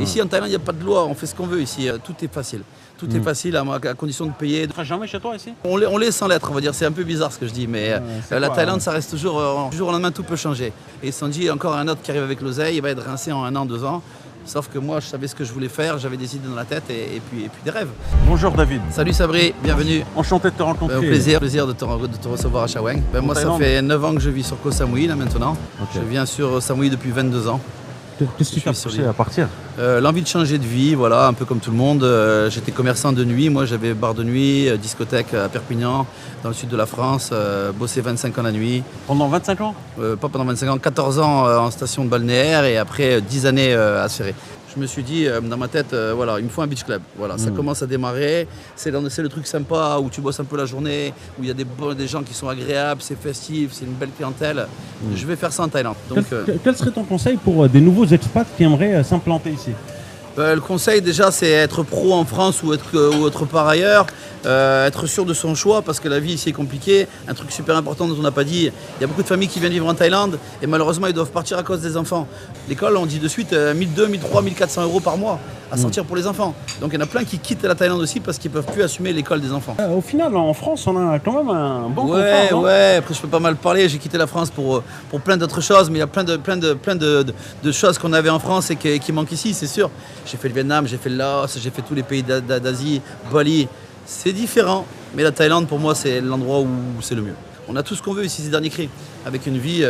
Ici en Thaïlande, il n'y a pas de loi, on fait ce qu'on veut ici, tout est facile. Tout est facile à condition de payer. Tu ne jamais chez toi ici? On l'est sans l'être, on va dire. C'est un peu bizarre ce que je dis, mais la Thaïlande, ça reste toujours, du jour au lendemain, tout peut changer. Et ils se sont dit, encore un autre qui arrive avec l'oseille, il va être rincé en 1 an, 2 ans. Sauf que moi, je savais ce que je voulais faire, j'avais des idées dans la tête et puis des rêves. Bonjour David. Salut Sabri, bienvenue. Enchanté de te rencontrer. Au plaisir de te recevoir à Chaweng. Moi, ça fait 9 ans que je vis sur Koh Samui là maintenant. Je viens sur Samui depuis 22 ans. Qu'est-ce qui t'a poussé à partir? L'envie de changer de vie, voilà, un peu comme tout le monde. J'étais commerçant de nuit, moi j'avais bar de nuit, discothèque à Perpignan, dans le sud de la France, bossé 25 ans la nuit. Pendant 25 ans? Pas pendant 25 ans, 14 ans en station de balnéaire et après 10 années à Serré. Je me suis dit dans ma tête, voilà, il me faut un beach club. Voilà, ça commence à démarrer. C'est le truc sympa où tu bosses un peu la journée, où il y a des gens qui sont agréables, c'est festif, c'est une belle clientèle. Je vais faire ça en Thaïlande. Donc, quel serait ton conseil pour des nouveaux expats qui aimeraient s'implanter ici? Le conseil déjà, c'est être pro en France ou autre part ailleurs. Être sûr de son choix parce que la vie ici est compliquée. Un truc super important dont on n'a pas dit, il y a beaucoup de familles qui viennent vivre en Thaïlande et malheureusement ils doivent partir à cause des enfants. L'école, on dit de suite 1200, 1300, 1400 euros par mois à sortir pour les enfants. Donc il y en a plein qui quittent la Thaïlande aussi parce qu'ils ne peuvent plus assumer l'école des enfants. Au final, en France, on a quand même un bon confort. Ouais, après je peux pas mal parler, j'ai quitté la France pour plein d'autres choses, mais il y a plein de choses qu'on avait en France et qui manquent ici, c'est sûr. J'ai fait le Vietnam, j'ai fait le Laos, j'ai fait tous les pays d'Asie, Bali. C'est différent, mais la Thaïlande pour moi c'est l'endroit où c'est le mieux. On a tout ce qu'on veut ici, ces derniers cris, avec une vie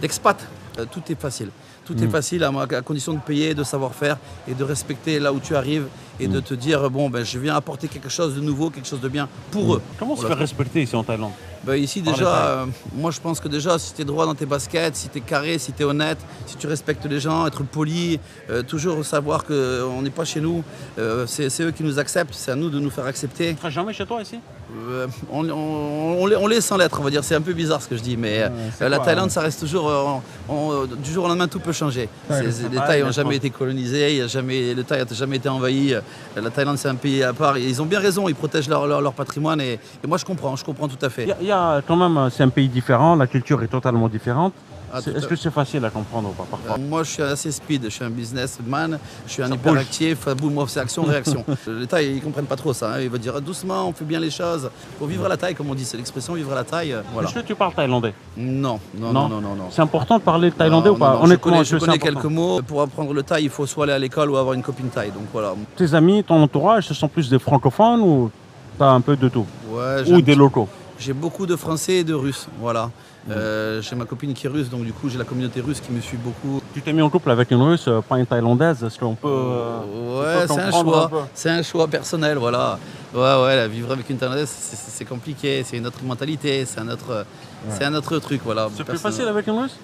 d'expat. Tout est facile. Tout est facile à condition de payer, de savoir faire et de respecter là où tu arrives et de te dire bon ben je viens apporter quelque chose de nouveau, quelque chose de bien pour eux. Comment se faire respecter ici en Thaïlande? Ici déjà, moi je pense que déjà si tu es droit dans tes baskets, si tu es carré, si tu es honnête, si tu respectes les gens, être poli, toujours savoir qu'on n'est pas chez nous, c'est eux qui nous acceptent, c'est à nous de nous faire accepter. Tu ne seras jamais chez toi ici? On l'est sans l'être, on va dire, c'est un peu bizarre ce que je dis, mais la Thaïlande ça reste toujours, du jour au lendemain tout peut changer. Les Thaïs n'ont jamais été colonisés, le Thaï n'a jamais été envahi, la Thaïlande c'est un pays à part, ils ont bien raison, ils protègent leur patrimoine et moi je comprends tout à fait. Quand même, c'est un pays différent, la culture est totalement différente. Est-ce que c'est facile à comprendre ou pas parfois? Moi je suis assez speed, je suis un businessman, je suis un hyperactif, moi c'est action-réaction. Les Thaïs ils comprennent pas trop ça, hein. Ils vont dire doucement, on fait bien les choses. Faut vivre à la Thaï comme on dit, c'est l'expression vivre à la Thaï. Voilà. Est-ce que tu parles thaïlandais? Non. C'est important de parler thaïlandais ou pas? Honnêtement, je connais quelques mots. Pour apprendre le Thaï, il faut soit aller à l'école ou avoir une copine Thaï. Donc voilà. Tes amis, ton entourage, ce sont plus des francophones ou tu as un peu de tout? Ou des locaux? J'ai beaucoup de Français et de Russes, voilà. J'ai ma copine qui est russe, donc du coup j'ai la communauté russe qui me suit beaucoup. Tu t'es mis en couple avec une russe, pas une thaïlandaise, est-ce qu'on peut... Ouais, c'est un choix personnel, voilà. Ouais, vivre avec une thaïlandaise c'est compliqué, c'est une autre mentalité, c'est un autre truc, voilà. C'est plus facile avec une russe?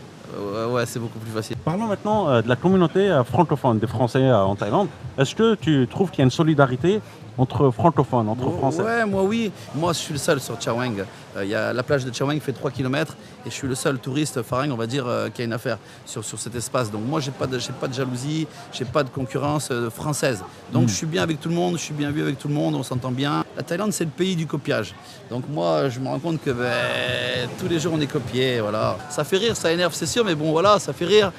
Ouais, c'est beaucoup plus facile. Parlons maintenant de la communauté francophone, des Français en Thaïlande. Est-ce que tu trouves qu'il y a une solidarité entre francophones, entre Français? Ouais, moi oui. Moi je suis le seul sur Chaweng. La plage de Chaweng fait 3 km et je suis le seul touriste Farang, on va dire, qui a une affaire sur cet espace. Donc moi j'ai pas de jalousie, j'ai pas de concurrence française. Donc je suis bien avec tout le monde, je suis bien vu avec tout le monde, on s'entend bien. La Thaïlande c'est le pays du copiage. Donc moi je me rends compte que tous les jours on est copié, voilà. Ça fait rire, ça énerve c'est sûr, mais bon voilà, ça fait rire.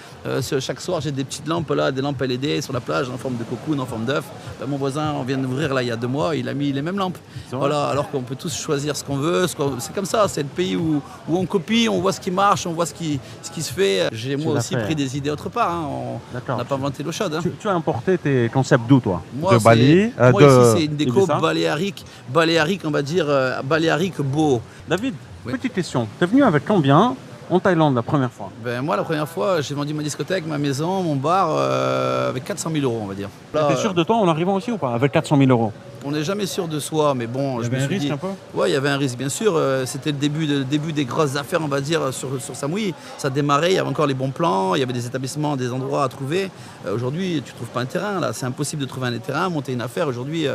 Chaque soir j'ai des petites lampes là, des lampes LED sur la plage en forme de cocoon, en forme d'œuf. Mon voisin, on vient d'ouvrir là il y a 2 mois, il a mis les mêmes lampes. Voilà, alors qu'on peut tous choisir ce qu'on veut. C'est comme ça, c'est le pays où on copie, on voit ce qui marche, on voit ce qui se fait. J'ai moi aussi pris des idées autre part. Hein. On n'a pas inventé l'eau chaude. Hein. Tu as importé tes concepts d'où toi? Moi, de Bali? Moi ici c'est une déco baléarique, on va dire baléarique beau. David, petite question. Tu es venu avec combien en Thaïlande la première fois? Moi la première fois j'ai vendu ma discothèque, ma maison, mon bar avec 400 000 euros on va dire. Tu es sûr de toi en arrivant aussi ou pas avec 400 000 euros? On n'est jamais sûr de soi, mais bon, je me suis dit... Il y avait un risque un peu? Ouais, il y avait un risque, bien sûr. C'était le début des grosses affaires, on va dire, sur Samui. Ça démarrait, il y avait encore les bons plans, il y avait des établissements, des endroits à trouver. Aujourd'hui, tu ne trouves pas un terrain, là. C'est impossible de trouver un terrain, monter une affaire. Aujourd'hui,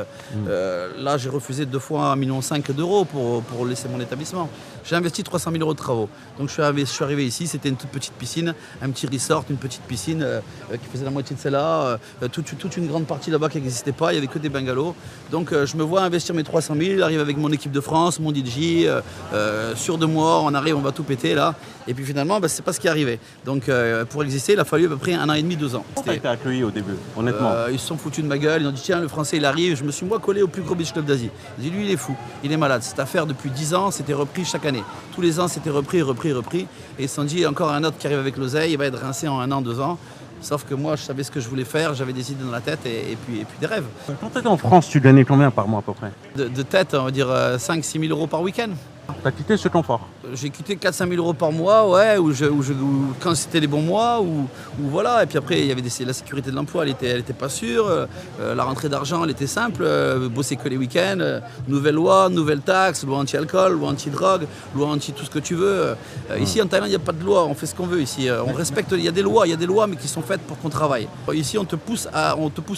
là, j'ai refusé 2 fois 1,5 million d'euros pour laisser mon établissement. J'ai investi 300 000 euros de travaux. Donc je suis arrivé ici, c'était une toute petite piscine, un petit resort, une petite piscine qui faisait la moitié de celle-là. Toute une grande partie là-bas qui n'existait pas, il n'y avait que des bungalows. Donc je me vois investir mes 300 000, arriver avec mon équipe de France, mon DJ, sûr de moi, on arrive, on va tout péter là. Et puis finalement, c'est pas ce qui est arrivé. Donc pour exister, il a fallu à peu près 1 an et demi, 2 ans. Comment tu as été accueilli au début, honnêtement? Ils se sont foutus de ma gueule, ils ont dit tiens, le Français il arrive. Je me suis moi collé au plus gros beach club d'Asie. J'ai dit lui il est fou, il est malade. Cette affaire depuis 10 ans, c'était repris chaque année. Tous les ans c'était repris. Et ils se sont dit encore un autre qui arrive avec l'oseille, il va être rincé en 1 an, 2 ans. Sauf que moi je savais ce que je voulais faire, j'avais des idées dans la tête et puis des rêves. Quand tu étais en France, tu gagnais combien par mois à peu près? De tête, on va dire 5-6 000 euros par week-end. Tu as quitté ce confort? J'ai quitté 4-5 000 euros par mois, ouais, quand c'était les bons mois, ou voilà. Et puis après, il y avait la sécurité de l'emploi, elle était pas sûre. La rentrée d'argent, elle était simple. Bosser que les week-ends. Nouvelle loi, nouvelle taxe, loi anti-alcool, loi anti-drogue, loi anti tout ce que tu veux. Ici, en Thaïlande, il n'y a pas de loi. On fait ce qu'on veut ici. On respecte. Il y a des lois, mais qui sont faites pour qu'on travaille. Ici, on te pousse à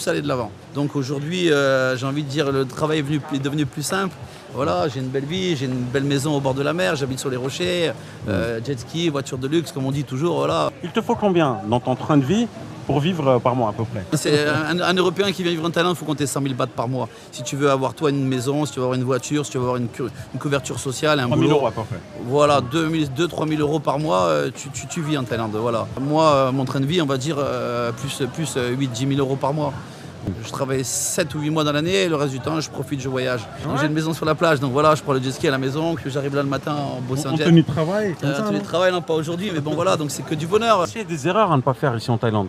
aller de l'avant. Donc aujourd'hui, j'ai envie de dire, le travail est devenu plus simple. Voilà, j'ai une belle vie, j'ai une belle maison au bord de la mer, j'habite sur les rochers, jet ski, voiture de luxe, comme on dit toujours, voilà. Il te faut combien dans ton train de vie pour vivre par mois à peu près? C'est un Européen qui vient vivre en Thaïlande, il faut compter 100 000 bahts par mois. Si tu veux avoir toi une maison, si tu veux avoir une voiture, si tu veux avoir une couverture sociale, un 3 000 boulot. euros à peu près. Voilà, 2-3 000 euros par mois, tu vis en Thaïlande, voilà. Moi, mon train de vie, on va dire plus 8-10 000 euros par mois. Je travaille 7 ou 8 mois dans l'année et le reste du temps, je profite, je voyage. Ouais. J'ai une maison sur la plage, donc voilà, je prends le jet ski à la maison, que j'arrive là le matin en bossant en jet. Tenue de travail comme ça, Tenue de travail, non pas aujourd'hui, mais bon voilà, donc c'est que du bonheur. Il y a des erreurs à ne pas faire ici en Thaïlande.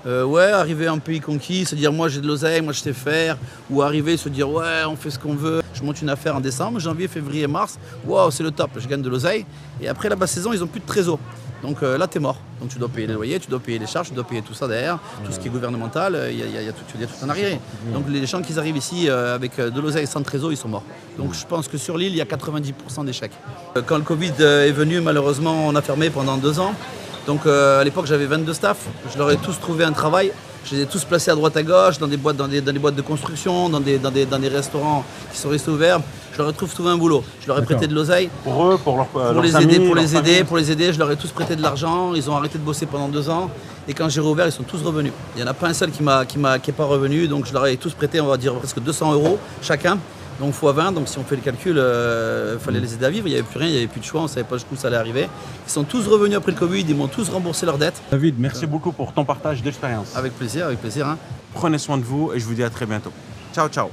Ouais, arriver en pays conquis, se dire moi j'ai de l'oseille, moi je sais faire, ou arriver se dire ouais on fait ce qu'on veut. Je monte une affaire en décembre, janvier, février, mars, waouh c'est le top, je gagne de l'oseille. Et après la basse saison ils n'ont plus de trésor. Donc là t'es mort. Donc tu dois payer les loyers, tu dois payer les charges, tu dois payer tout ça derrière, tout ce qui est gouvernemental, il y a tout en arrière. Donc les gens qui arrivent ici avec de l'oseille sans trésor, ils sont morts. Donc je pense que sur l'île il y a 90% d'échecs. Quand le Covid est venu, malheureusement on a fermé pendant 2 ans. Donc à l'époque j'avais 22 staff, je leur ai tous trouvé un travail, je les ai tous placés à droite à gauche, dans des boîtes de construction, dans des restaurants qui sont restés ouverts. Je leur ai tous trouvé un boulot, je leur ai prêté de l'oseille. Pour eux, pour leurs les amis, aider, pour les aider, je leur ai tous prêté de l'argent, ils ont arrêté de bosser pendant 2 ans. Et quand j'ai rouvert, ils sont tous revenus. Il n'y en a pas un seul qui n'est pas revenu, donc je leur ai tous prêté, on va dire presque 200 euros chacun. Donc x20, donc si on fait le calcul, il fallait les aider à vivre, il n'y avait plus rien, il n'y avait plus de choix, on ne savait pas jusqu'où ça allait arriver. Ils sont tous revenus après le Covid, ils m'ont tous remboursé leurs dettes. David, merci beaucoup pour ton partage d'expérience. Avec plaisir, avec plaisir. Hein. Prenez soin de vous et je vous dis à très bientôt. Ciao, ciao.